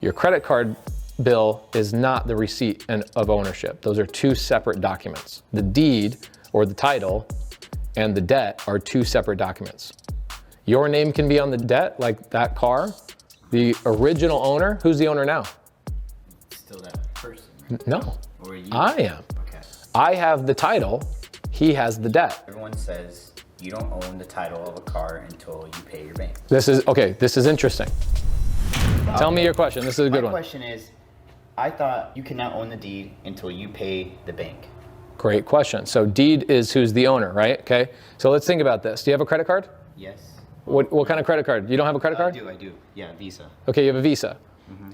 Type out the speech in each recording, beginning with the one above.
Your credit card bill is not the receipt of ownership. Those are two separate documents. The deed or the title and the debt are two separate documents. Your name can be on the debt, like that car. The original owner, who's the owner now? Still that person, right? No, Or you? I am. Okay. I have the title, he has the debt. Everyone says you don't own the title of a car until you pay your bank. This is interesting. Tell me your question, this is a good one. My question is, I thought you cannot own the deed until you pay the bank. Great question. So deed is who's the owner, right? Okay, so let's think about this. Do you have a credit card? Yes. What kind of credit card? You don't have a credit card? I do. Yeah, Visa. Okay, you have a Visa.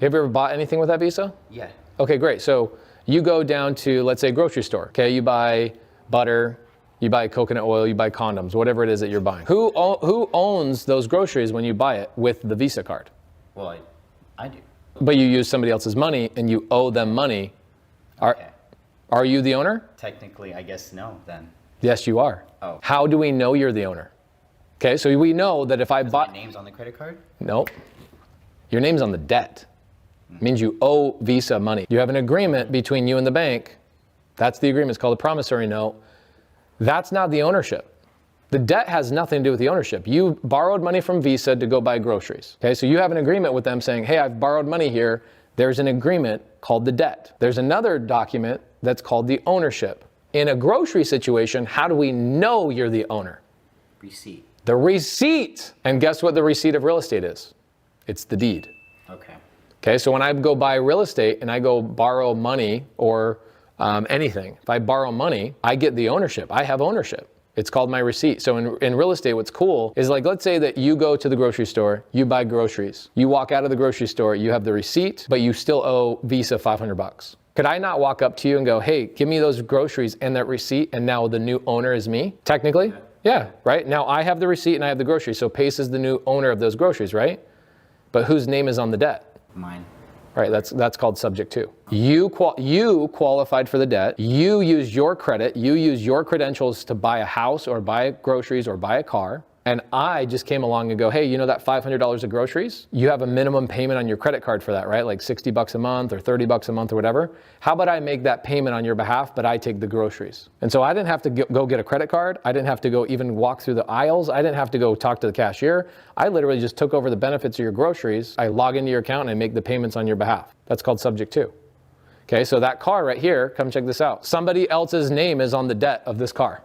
Have you ever bought anything with that Visa? Yeah. Okay, great. So you go down to, let's say, a grocery store. Okay, you buy butter, you buy coconut oil, you buy condoms, whatever it is that you're buying. Who owns those groceries when you buy it with the Visa card? Well, I do. But you use somebody else's money and you owe them money. Okay. Are you the owner? Technically, I guess no, then. Yes, you are. Oh. How do we know you're the owner? Okay, so we know that if I buy... My name's on the credit card? Nope. Your name's on the debt. It means you owe Visa money. You have an agreement between you and the bank. That's the agreement. It's called a promissory note. That's not the ownership. The debt has nothing to do with the ownership. You borrowed money from Visa to go buy groceries. Okay, so you have an agreement with them saying, hey, I've borrowed money here. There's an agreement called the debt. There's another document that's called the ownership. In a grocery situation, how do we know you're the owner? Receipt. The receipt. And guess what the receipt of real estate is? It's the deed. Okay. Okay, so when I go buy real estate and I go borrow money or anything, if I borrow money, I get the ownership. I have ownership. It's called my receipt. So in real estate, what's cool is, like, let's say that you go to the grocery store, you buy groceries. You walk out of the grocery store, you have the receipt, but you still owe Visa $500. Could I not walk up to you and go, hey, give me those groceries and that receipt, and now the new owner is me, technically? Yeah, right? Now I have the receipt and I have the groceries, so Pace is the new owner of those groceries, right? But whose name is on the debt? Mine. Right, that's called subject to. You qualified for the debt. You use your credit. You use your credentials to buy a house or buy groceries or buy a car. And I just came along and go, hey, you know that $500 of groceries? You have a minimum payment on your credit card for that, right? Like $60 a month or $30 a month or whatever. How about I make that payment on your behalf, but I take the groceries? And so I didn't have to go get a credit card. I didn't have to go even walk through the aisles. I didn't have to go talk to the cashier. I literally just took over the benefits of your groceries. I log into your account and I make the payments on your behalf. That's called subject to. Okay, so that car right here, come check this out. Somebody else's name is on the debt of this car.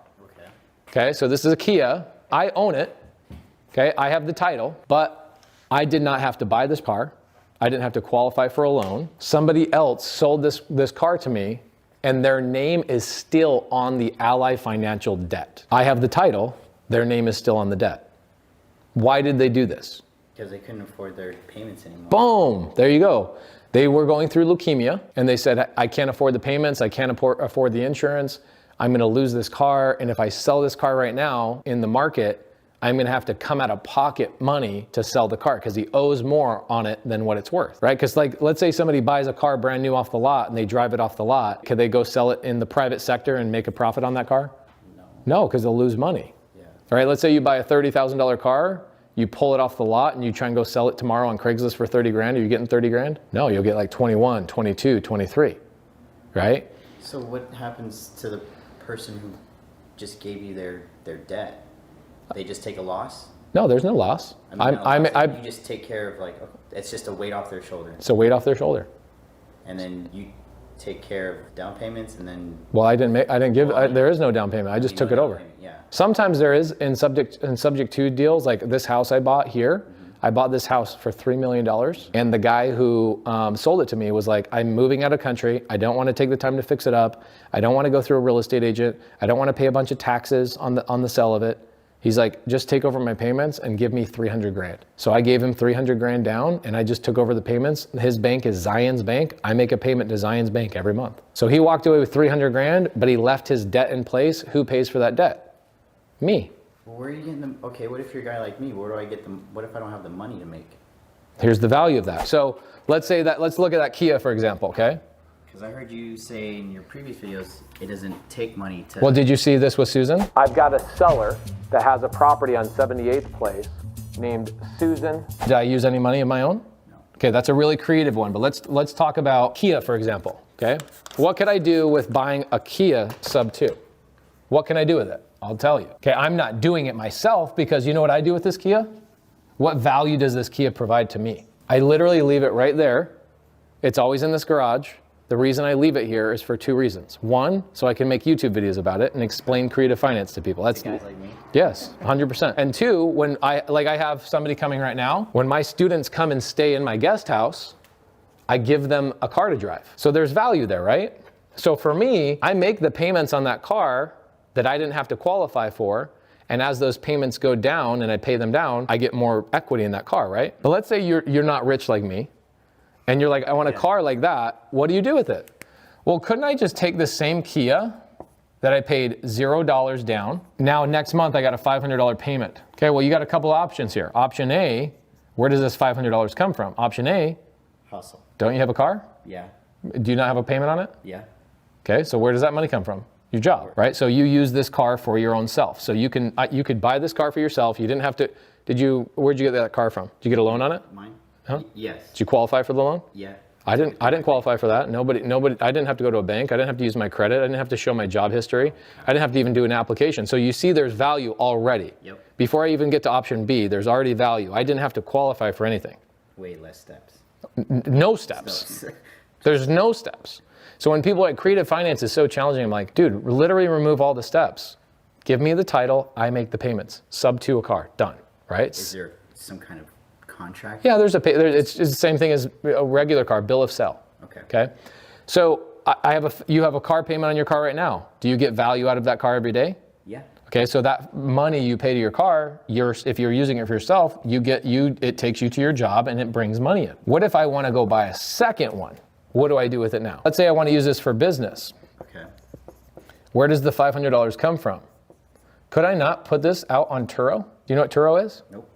Okay, so this is a Kia. I own it. Okay, I have the title, but I did not have to buy this car. I didn't have to qualify for a loan. Somebody else sold this car to me, and their name is still on the Ally Financial debt. I have the title, their name is still on the debt. Why did they do this? Because they couldn't afford their payments anymore. Boom, there you go. They were going through leukemia, and they said, I can't afford the payments, I can't afford the insurance, I'm gonna lose this car, and if I sell this car right now in the market, I'm gonna have to come out of pocket money to sell the car because he owes more on it than what it's worth, right? Because, like, let's say somebody buys a car brand new off the lot and they drive it off the lot. Could they go sell it in the private sector and make a profit on that car? No, because they'll lose money. Yeah. Right, let's say you buy a $30,000 car, you pull it off the lot and you try and go sell it tomorrow on Craigslist for 30 grand. Are you getting 30 grand? No, you'll get like 21, 22, 23, right? So what happens to the person who just gave you their debt? They just take a loss? No, there's no loss. You just take care of, like, it's just a weight off their shoulder. It's a weight off their shoulder. And then you take care of down payments, and then. Well, there is no down payment. I just took it over. Yeah. Sometimes there is in subject to deals, like this house I bought here. I bought this house for $3 million, and the guy who sold it to me was like, I'm moving out of country. I don't want to take the time to fix it up. I don't want to go through a real estate agent. I don't want to pay a bunch of taxes on the sale of it. He's like, just take over my payments and give me 300 grand. So I gave him 300 grand down and I just took over the payments. His bank is Zion's bank. I make a payment to Zion's bank every month. So he walked away with 300 grand, but he left his debt in place. Who pays for that debt? Me. Well, where are you getting them? Okay, what if you're a guy like me? Where do I get them? What if I don't have the money to make? Here's the value of that. So let's look at that Kia, for example, okay? Because I heard you say in your previous videos, it doesn't take money to... Well, did you see this with Susan? I've got a seller that has a property on 78th Place named Susan. Did I use any money of my own? No. Okay, that's a really creative one, but let's talk about Kia, for example, okay? What could I do with buying a Kia SubTo? What can I do with it? I'll tell you. Okay, I'm not doing it myself because you know what I do with this Kia? What value does this Kia provide to me? I literally leave it right there. It's always in this garage. The reason I leave it here is for two reasons. One, so I can make YouTube videos about it and explain creative finance to people. That's guys like me. Yes, 100%. And two, when I have somebody coming right now, when my students come and stay in my guest house, I give them a car to drive. So there's value there, right? So for me, I make the payments on that car that I didn't have to qualify for. And as those payments go down and I pay them down, I get more equity in that car, right? But let's say you're not rich like me and you're like, I want a car like that. What do you do with it? Well, couldn't I just take the same Kia that I paid $0 down? Now next month I got a $500 payment. Okay, well you got a couple options here. Option A, where does this $500 come from? Option A, Hustle. don't you have a car? Yeah. Do you not have a payment on it? Yeah. Okay, so where does that money come from? Your job, right? So you use this car for your own self. So you could buy this car for yourself. You didn't have to. Where'd you get that car from? Did you get a loan on it? Mine? Huh? Yes. Did you qualify for the loan? Yeah. I didn't qualify for that. Nobody, I didn't have to go to a bank. I didn't have to use my credit. I didn't have to show my job history. I didn't have to even do an application. So you see there's value already. Yep. Before I even get to option B, there's already value. I didn't have to qualify for anything. Way less steps. No steps. There's no steps. So when people are like, creative finance is so challenging, I'm like, dude, literally remove all the steps. Give me the title, I make the payments. SubTo a car, done, right? Is there some kind of contract? Yeah, it's the same thing as a regular car, bill of sale. Okay. So you have a car payment on your car right now. Do you get value out of that car every day? Yeah. Okay, so that money you pay to your car, if you're using it for yourself, it takes you to your job and it brings money in. What if I want to go buy a second one? What do I do with it now? Let's say I want to use this for business. Okay. Where does the $500 come from? Could I not put this out on Turo? Do you know what Turo is? Nope.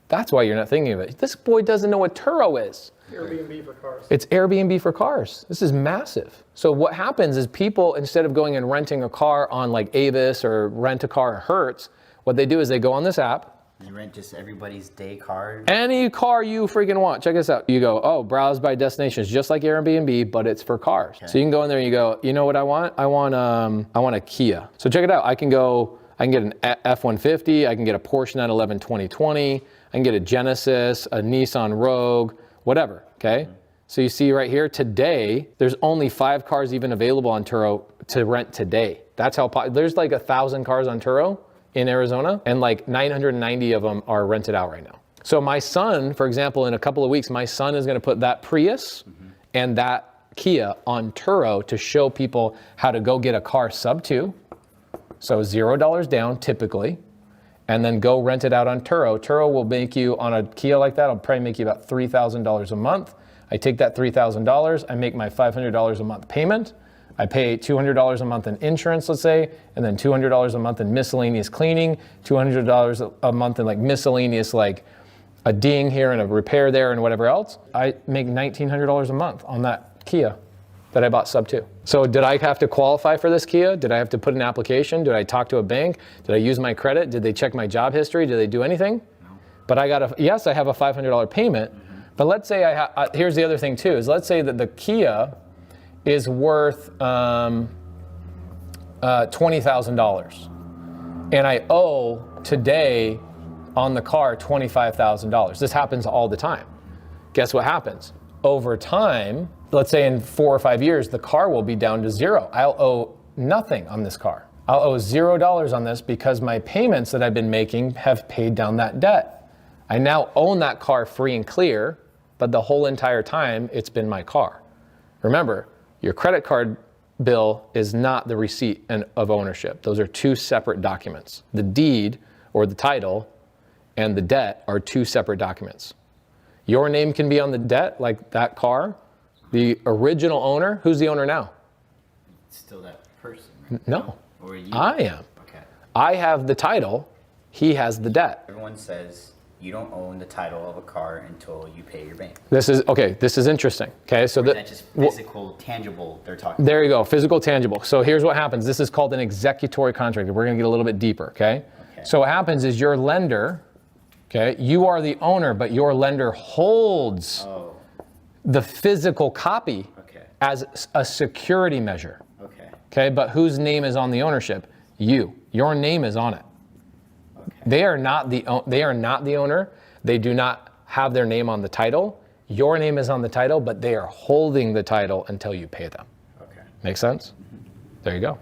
That's why you're not thinking of it. This boy doesn't know what Turo is. Airbnb for cars. It's Airbnb for cars. This is massive. So what happens is people, instead of going and renting a car on like Avis or Rent a Car or Hertz, what they do is they go on this app. You rent just everybody's day car. Any car you freaking want. Check this out. You go, oh, browse by destinations, just like Airbnb, but it's for cars. Okay. So you can go in there and you go, you know what I want? I want a Kia. So check it out. I can get an F-150. I can get a Porsche 911 2020. I can get a Genesis, a Nissan Rogue, whatever, okay? Mm-hmm. So you see right here, today, there's only 5 cars even available on Turo to rent today. That's how, there's like 1,000 cars on Turo in Arizona, and like 990 of them are rented out right now. So my son, for example, in a couple of weeks, my son is gonna put that Prius and that Kia on Turo to show people how to go get a car SubTo, so $0 down typically, and then go rent it out on Turo. Turo will make you, on a Kia like that, it'll probably make you about $3,000 a month. I take that $3,000, I make my $500 a month payment, I pay $200 a month in insurance, let's say, and then $200 a month in miscellaneous cleaning, $200 a month in like miscellaneous, like a ding here and a repair there and whatever else. I make $1,900 a month on that Kia that I bought SubTo. So did I have to qualify for this Kia? Did I have to put an application? Did I talk to a bank? Did I use my credit? Did they check my job history? Did they do anything? No. But yes, I have a $500 payment, but let's say here's the other thing too, is let's say that the Kia is worth $20,000. And I owe today on the car $25,000. This happens all the time. Guess what happens? Over time, let's say in 4 or 5 years, the car will be down to $0. I'll owe nothing on this car. I'll owe $0 on this because my payments that I've been making have paid down that debt. I now own that car free and clear, but the whole entire time it's been my car. Remember, your credit card bill is not the receipt of ownership. Those are 2 separate documents. The deed or the title and the debt are 2 separate documents. Your name can be on the debt, like that car. The original owner, who's the owner now? It's still that person, right? No, or you? I am. Okay. I have the title, he has the debt. Everyone says you don't own the title of a car until you pay your bank. This is interesting. Okay, so that's just physical, tangible they're talking There you go, physical, tangible. So here's what happens. This is called an executory contract. We're gonna get a little bit deeper, okay? So what happens is your lender, okay, you are the owner, but your lender holds the physical copy Okay. as a security measure. Okay. Okay, but whose name is on the ownership? You. Your name is on it. Okay. They are not the owner. They do not have their name on the title. Your name is on the title, but they are holding the title until you pay them. Okay. Make sense? There you go.